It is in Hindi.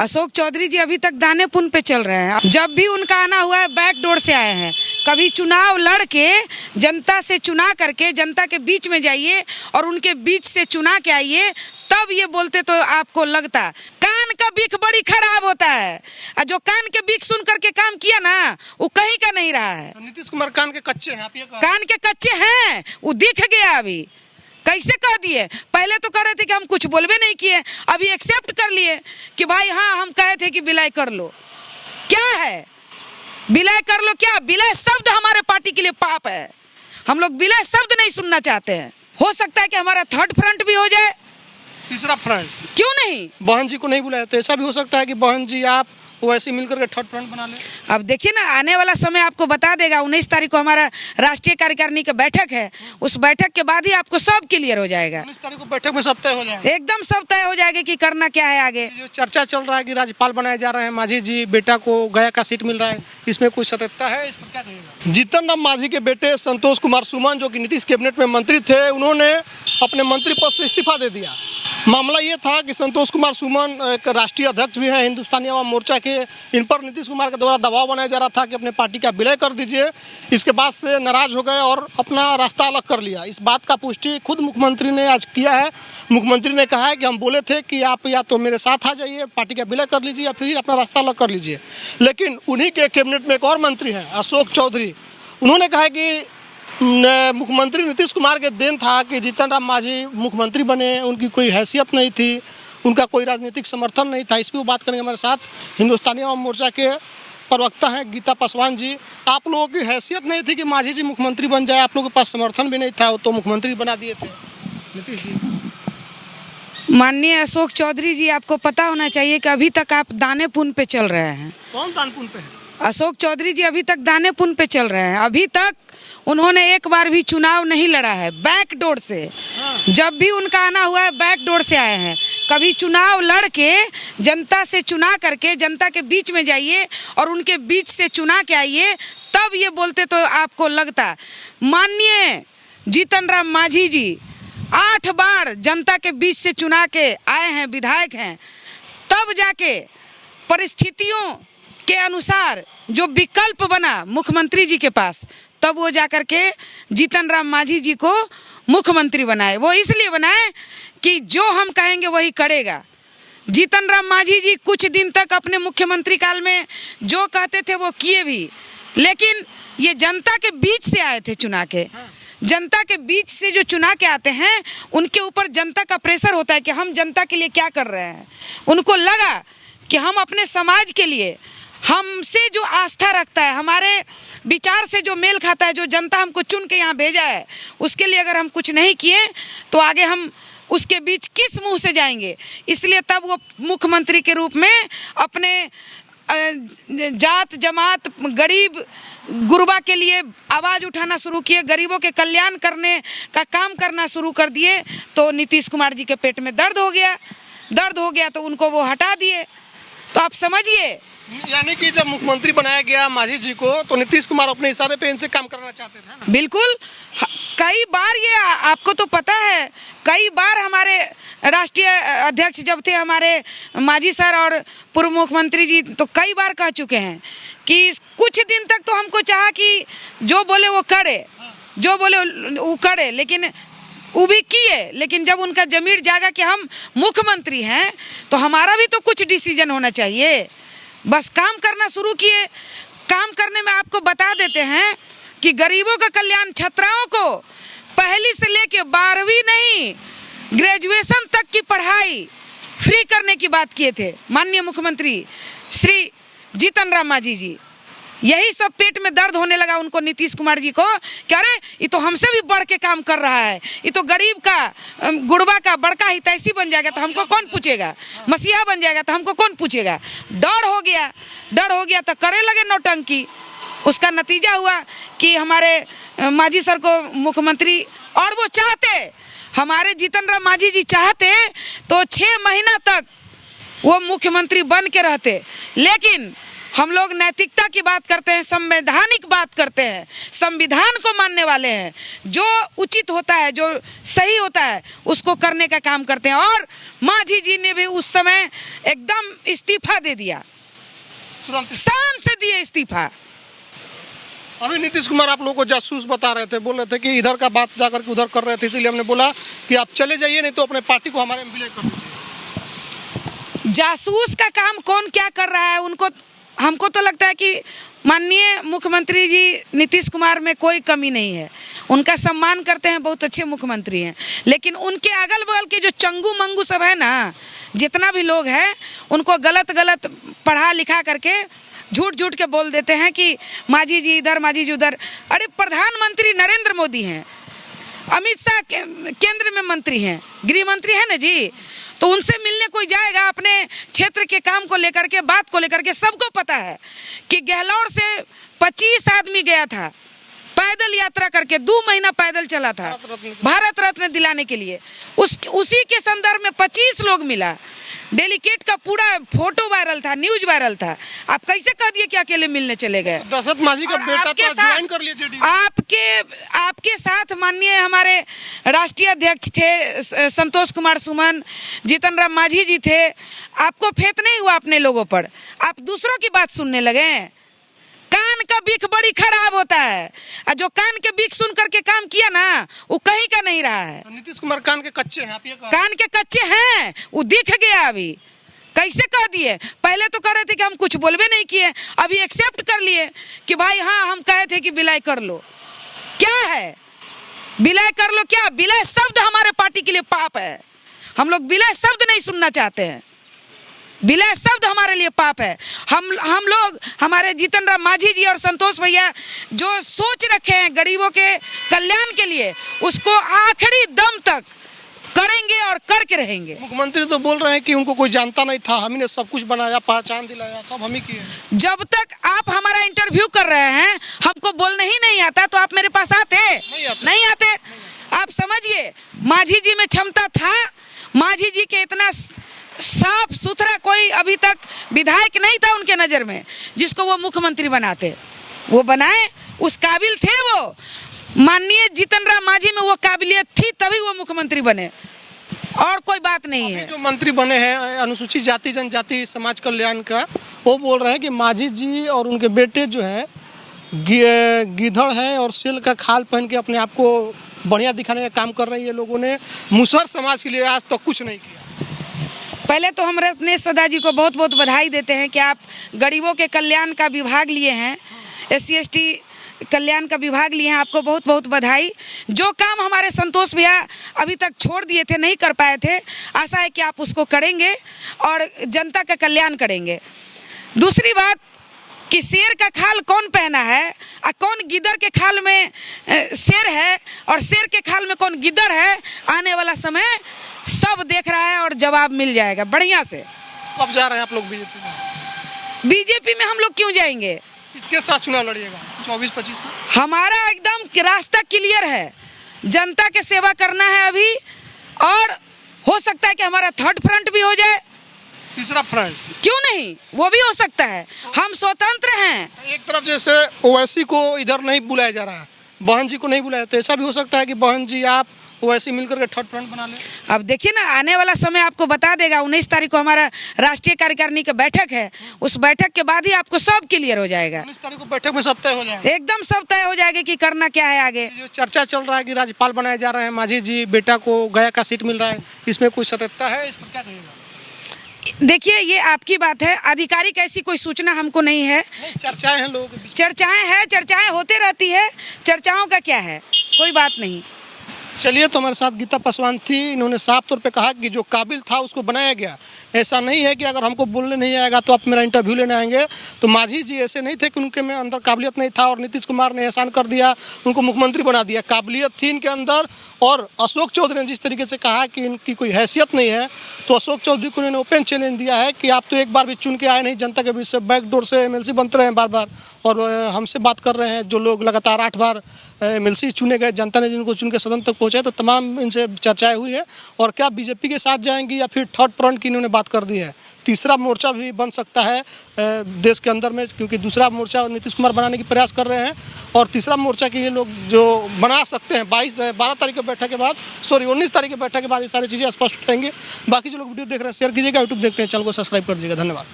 अशोक चौधरी जी अभी तक दाने पुन पे चल रहे हैं। जब भी उनका आना हुआ है बैक डोर से आए हैं। कभी चुनाव लड़ के जनता से चुना करके जनता के बीच में जाइए और उनके बीच से चुना के आइए, तब ये बोलते तो आपको लगता। कान का बीख बड़ी खराब होता है, और जो कान के बीख सुन करके काम किया ना वो कहीं का नहीं रहा है। तो नीतीश कुमार कान के कच्चे हैं, आप ये कान के कच्चे हैं, वो दिख गया। अभी कैसे कह दिए? पहले तो कह रहे थे कि हम कुछ बोलबे नहीं किए, अभी एक्सेप्ट कर लिए कि भाई हाँ हम कहे थे कि विलय कर लो। क्या है विलय कर लो? क्या विलय शब्द हमारे पार्टी के लिए पाप है। हम लोग विलय शब्द नहीं सुनना चाहते हैं। हो सकता है कि हमारा थर्ड फ्रंट भी हो जाए, तीसरा फ्रंट। क्यों नहीं? बहन जी को नहीं बुलाया तो ऐसा भी हो सकता है कि बहन जी आप वैसे मिलकर के थर्ड फ्रंट बना लें। अब देखिए ना, आने वाला समय आपको बता देगा। 19 तारीख को हमारा राष्ट्रीय कार्यकारिणी की बैठक है, उस बैठक के बाद ही आपको सब क्लियर हो जाएगा। 19 तारीख को बैठक में सब तय हो जाएगा, एकदम सब तय हो जाएगा कि करना क्या है आगे। जो चर्चा चल रहा है कि राज्यपाल बनाए जा रहे हैं मांझी जी, बेटा को गया का सीट मिल रहा है, इसमें कोई सत्यता है? इस पर क्या कहिएगा? जीतन राम मांझी के बेटे संतोष कुमार सुमन, जो कि नीतीश कैबिनेट में मंत्री थे, उन्होंने अपने मंत्री पद से इस्तीफा दे दिया। मामला ये था कि संतोष कुमार सुमन एक राष्ट्रीय अध्यक्ष भी हैं हिंदुस्तानी अवाम मोर्चा के। इन पर नीतीश कुमार के द्वारा दबाव बनाया जा रहा था कि अपने पार्टी का विलय कर दीजिए। इसके बाद से नाराज हो गए और अपना रास्ता अलग कर लिया। इस बात का पुष्टि खुद मुख्यमंत्री ने आज किया है। मुख्यमंत्री ने कहा है कि हम बोले थे कि आप या तो मेरे साथ आ जाइए, पार्टी का विलय कर लीजिए, या फिर अपना रास्ता अलग कर लीजिए। लेकिन उन्हीं के कैबिनेट में एक और मंत्री हैं, अशोक चौधरी। उन्होंने कहा कि मुख्यमंत्री नीतीश कुमार के देन था कि जीतन राम मांझी मुख्यमंत्री बने। उनकी कोई हैसियत नहीं थी, उनका कोई राजनीतिक समर्थन नहीं था। इस पर वो बात करेंगे हमारे साथ हिंदुस्तानी अवाम मोर्चा के प्रवक्ता हैं गीता पासवान जी। आप लोगों की हैसियत नहीं थी कि मांझी जी मुख्यमंत्री बन जाए, आप लोगों के पास समर्थन भी नहीं था, तो मुख्यमंत्री बना दिए थे नीतीश जी। माननीय अशोक चौधरी जी, आपको पता होना चाहिए कि अभी तक आप दाने पुन पे चल रहे हैं। कौन दान पुन पे है? अशोक चौधरी जी अभी तक दाने पुन पे चल रहे हैं। अभी तक उन्होंने एक बार भी चुनाव नहीं लड़ा है, बैक डोर से। जब भी उनका आना हुआ है बैक डोर से आए हैं। कभी चुनाव लड़ के जनता से चुना करके जनता के बीच में जाइए और उनके बीच से चुना के आइए, तब ये बोलते तो आपको लगता। माननीय जीतन राम मांझी जी 8 बार जनता के बीच से चुना के आए हैं, विधायक हैं। तब जाके परिस्थितियों के अनुसार जो विकल्प बना मुख्यमंत्री जी के पास, तब वो जाकर के जीतन राम मांझी जी को मुख्यमंत्री बनाए। वो इसलिए बनाए कि जो हम कहेंगे वही करेगा। जीतन राम मांझी जी कुछ दिन तक अपने मुख्यमंत्री काल में जो कहते थे वो किए भी, लेकिन ये जनता के बीच से आए थे चुना के। जनता के बीच से जो चुना के आते हैं उनके ऊपर जनता का प्रेशर होता है कि हम जनता के लिए क्या कर रहे हैं। उनको लगा कि हम अपने समाज के लिए, हमसे जो आस्था रखता है, हमारे विचार से जो मेल खाता है, जो जनता हमको चुन के यहाँ भेजा है, उसके लिए अगर हम कुछ नहीं किए तो आगे हम उसके बीच किस मुंह से जाएंगे। इसलिए तब वो मुख्यमंत्री के रूप में अपने जात जमात गरीब गुरबा के लिए आवाज़ उठाना शुरू किए, गरीबों के कल्याण करने का काम करना शुरू कर दिए। तो नीतीश कुमार जी के पेट में दर्द हो गया तो उनको वो हटा दिए। तो आप समझिए, यानी कि जब मुख्यमंत्री बनाया गया मांझी जी को, तो नीतीश कुमार अपने इशारे पे इनसे काम करना चाहते थे ना? बिल्कुल। कई बार ये आपको तो पता है, कई बार हमारे राष्ट्रीय अध्यक्ष जब थे हमारे मांझी सर और पूर्व मुख्यमंत्री जी, तो कई बार कह चुके हैं कि कुछ दिन तक तो हमको चाहा कि जो बोले वो करे, जो बोले वो करे, लेकिन वो भी किए। लेकिन जब उनका जमीर जागा कि हम मुख्यमंत्री हैं तो हमारा भी तो कुछ डिसीजन होना चाहिए। बस काम करना शुरू किए। काम करने में आपको बता देते हैं कि गरीबों का कल्याण, छात्राओं को पहली से लेके 12वीं नहीं, ग्रेजुएशन तक की पढ़ाई फ्री करने की बात किए थे माननीय मुख्यमंत्री श्री जीतन राम मांझी जी। यही सब पेट में दर्द होने लगा उनको, नीतीश कुमार जी को, कि अरे ये तो हमसे भी बढ़ के काम कर रहा है, ये तो गरीब का गुड़बा का बड़का हितैषी बन जाएगा तो हमको कौन पूछेगा, मसीहा बन जाएगा तो हमको कौन पूछेगा। डर हो गया तो करे लगे नौटंकी। उसका नतीजा हुआ कि हमारे मांझी सर को मुख्यमंत्री, और वो चाहते, हमारे जीतन राम मांझी जी चाहते तो 6 महीना तक वो मुख्यमंत्री बन के रहते। लेकिन हम लोग नैतिकता की बात करते हैं, संवैधानिक बात करते हैं, संविधान को मानने वाले हैं। जो उचित होता है, जो सही होता है, उसको करने का काम करते हैं। और मांझी जी ने भी उस समय एकदम इस्तीफा दे दिया, तुरंत शान से दिए इस्तीफा। अभी नीतीश कुमार आप लोगों को जासूस बता रहे थे, बोल रहे थे कि इधर का बात जाकर के उधर कर रहे थे, इसीलिए हमने बोला कि आप चले जाइए, नहीं तो अपने पार्टी को हमारे में विलय कर दीजिए। जासूस का काम कौन क्या कर रहा है, उनको हमको तो लगता है कि माननीय मुख्यमंत्री जी नीतीश कुमार में कोई कमी नहीं है, उनका सम्मान करते हैं, बहुत अच्छे मुख्यमंत्री हैं। लेकिन उनके अगल बगल के जो चंगू मंगू सब है ना, जितना भी लोग हैं, उनको गलत गलत पढ़ा लिखा करके झूठ झूठ के बोल देते हैं कि मांझी जी इधर, मांझी जी उधर। अरे प्रधानमंत्री नरेंद्र मोदी हैं, अमित शाह केंद्र में मंत्री हैं, गृह मंत्री है ना जी, तो उनसे मिलने कोई जाएगा अपने क्षेत्र के काम को लेकर के, बात को लेकर के। सबको पता है कि गहलोत से 25 आदमी गया था पैदल यात्रा करके, 2 महीना पैदल चला था भारत रत्न दिलाने के लिए। उसी के संदर्भ में 25 लोग मिला, डेलीकेट का पूरा फोटो वायरल था, न्यूज वायरल था। आप कैसे कह दिए कि अकेले मिलने चले गए? दशरथ मांझी का बेटा तो ज्वाइन कर लिया जेडीयू। आपके साथ माननीय हमारे राष्ट्रीय अध्यक्ष थे संतोष कुमार सुमन, जीतन राम मांझी जी थे। आपको फेत नहीं हुआ अपने लोगों पर? आप दूसरों की बात सुनने लगे। कान का बीख बड़ी खराब होता है, और जो कान के बीख सुन करके काम किया ना, वो कहीं का नहीं रहा है। नीतीश कुमार कान के कच्चे हैं, आप ये कान के कच्चे हैं, वो दिख गया। अभी कैसे कह दिए? पहले तो कह रहे थे कि हम कुछ बोलबे नहीं किए, अभी एक्सेप्ट कर लिए कि भाई हाँ हम कहे थे कि विलय कर लो। क्या है विलय कर लो? क्या विलय शब्द हमारे पार्टी के लिए पाप है? हम लोग विलय शब्द नहीं सुनना चाहते हैं, विलय शब्द हमारे लिए पाप है। हम लोग, हमारे जीतन राम मांझी जी और संतोष भैया जो सोच रखे हैं गरीबों के कल्याण के लिए, उसको आखिरी दम तक करेंगे और करके रहेंगे। मुख्यमंत्री तो बोल रहे हैं कि उनको कोई जानता नहीं था, हम ही ने सब कुछ बनाया, पहचान दिलाया, सब हम ही किए। जब तक आप हमारा इंटरव्यू कर रहे हैं, हमको बोलने ही नहीं आता, तो आप मेरे पास आते? नहीं आते। आप समझिए, मांझी जी में क्षमता था, मांझी जी के इतना साफ सुथरा कोई अभी तक विधायक नहीं था उनके नजर में जिसको वो मुख्यमंत्री बनाते। वो बनाए, उस काबिल थे वो। माननीय जीतन राम मांझी में वो काबिलियत थी, तभी वो मुख्यमंत्री बने, और कोई बात नहीं है। जो मंत्री बने हैं अनुसूचित जाति जनजाति समाज कल्याण का, वो बोल रहे हैं कि मांझी जी और उनके बेटे जो है गिद्धड़ है और सेल का खाल पहन के अपने आप को बढ़िया दिखाने का काम कर रहे हैं। ये लोगों ने मुसहर समाज के लिए आज तक कुछ नहीं किया। पहले तो हम रत्नेश सदा जी को बहुत बहुत बधाई देते हैं कि आप गरीबों के कल्याण का विभाग लिए हैं, SC/ST कल्याण का विभाग लिए हैं, आपको बहुत बहुत बधाई। जो काम हमारे संतोष भैया अभी तक छोड़ दिए थे, नहीं कर पाए थे, आशा है कि आप उसको करेंगे और जनता का कल्याण करेंगे। दूसरी बात कि शेर का खाल कौन पहना है और कौन गिद्दर के खाल में शेर है और शेर के खाल में कौन गिद्दर है, आने वाला समय सब देख रहा है और जवाब मिल जाएगा बढ़िया से। कब जा रहे हैं आप लोग बीजेपी में? बीजेपी में हम लोग क्यों जाएंगे? किसके साथ चुनाव लड़िएगा 24-25 में? हमारा एकदम रास्ता क्लियर है, जनता के सेवा करना है अभी, और हो सकता है कि हमारा थर्ड फ्रंट भी हो जाए, तीसरा फ्रंट क्यों नहीं, वो भी हो सकता है। हम स्वतंत्र हैं। एक तरफ जैसे ओवैसी को इधर नहीं बुलाया जा रहा है, बहन जी को नहीं बुलाया, तो ऐसा भी हो सकता है कि बहन जी आप ओवैसी मिलकर के थर्ड फ्रंट बना लें। अब देखिए ना, आने वाला समय आपको बता देगा। 19 तारीख को हमारा राष्ट्रीय कार्यकारिणी की बैठक है, उस बैठक के बाद ही आपको सब क्लियर हो जाएगा। 19 तारीख को बैठक में सब तय हो जाएगा, एकदम सब तय हो जाएगा कि करना क्या है आगे। जो चर्चा चल रहा है कि राज्यपाल बनाए जा रहे हैं मांझी जी, बेटा को गया का सीट मिल रहा है, इसमें कोई सत्यता है? इस पर क्या कहिएगा? देखिए, ये आपकी बात है, आधिकारिक ऐसी कोई सूचना हमको नहीं है। चर्चाएं हैं लोगों के बीच, चर्चाएं हैं, चर्चाएं होते रहती है, चर्चाओं का क्या है, कोई बात नहीं। चलिए, तो हमारे साथ गीता पासवान थी। इन्होंने साफ तौर पे कहा कि जो काबिल था उसको बनाया गया। ऐसा नहीं है कि अगर हमको बोलने नहीं आएगा तो आप मेरा इंटरव्यू लेने आएंगे। तो मांझी जी ऐसे नहीं थे कि उनके में अंदर काबिलियत नहीं था और नीतीश कुमार ने एहसान कर दिया, उनको मुख्यमंत्री बना दिया। काबिलियत थी इनके अंदर, और अशोक चौधरी ने जिस तरीके से कहा कि इनकी कोई हैसियत नहीं है, तो अशोक चौधरी को उन्होंने ओपन चैलेंज दिया है कि आप तो एक बार भी चुन के आए नहीं जनता के बीच से, बैकडोर से MLC बनते रहे बार बार, और हमसे बात कर रहे हैं जो लोग लगातार 8 बार MLC चुने गए, जनता ने जिनको चुन के सदन तक पहुँचाए। तो तमाम इनसे चर्चाएँ हुई है। और क्या बीजेपी के साथ जाएंगी या फिर थर्ड फ्रंट की इन्होंने बात कर दी है, तीसरा मोर्चा भी बन सकता है देश के अंदर में, क्योंकि दूसरा मोर्चा नीतीश कुमार बनाने की प्रयास कर रहे हैं और तीसरा मोर्चा के ये लोग जो बना सकते हैं 12 तारीख की बैठक के बाद, 19 तारीख की बैठक के बाद ये सारी चीज़ें स्पष्ट हो जाएंगी। बाकी जो लोग वीडियो देख रहे हैं शेयर कीजिएगा, यूट्यूब देखते हैं चैनल को सब्सक्राइब कर दीजिएगा। धन्यवाद।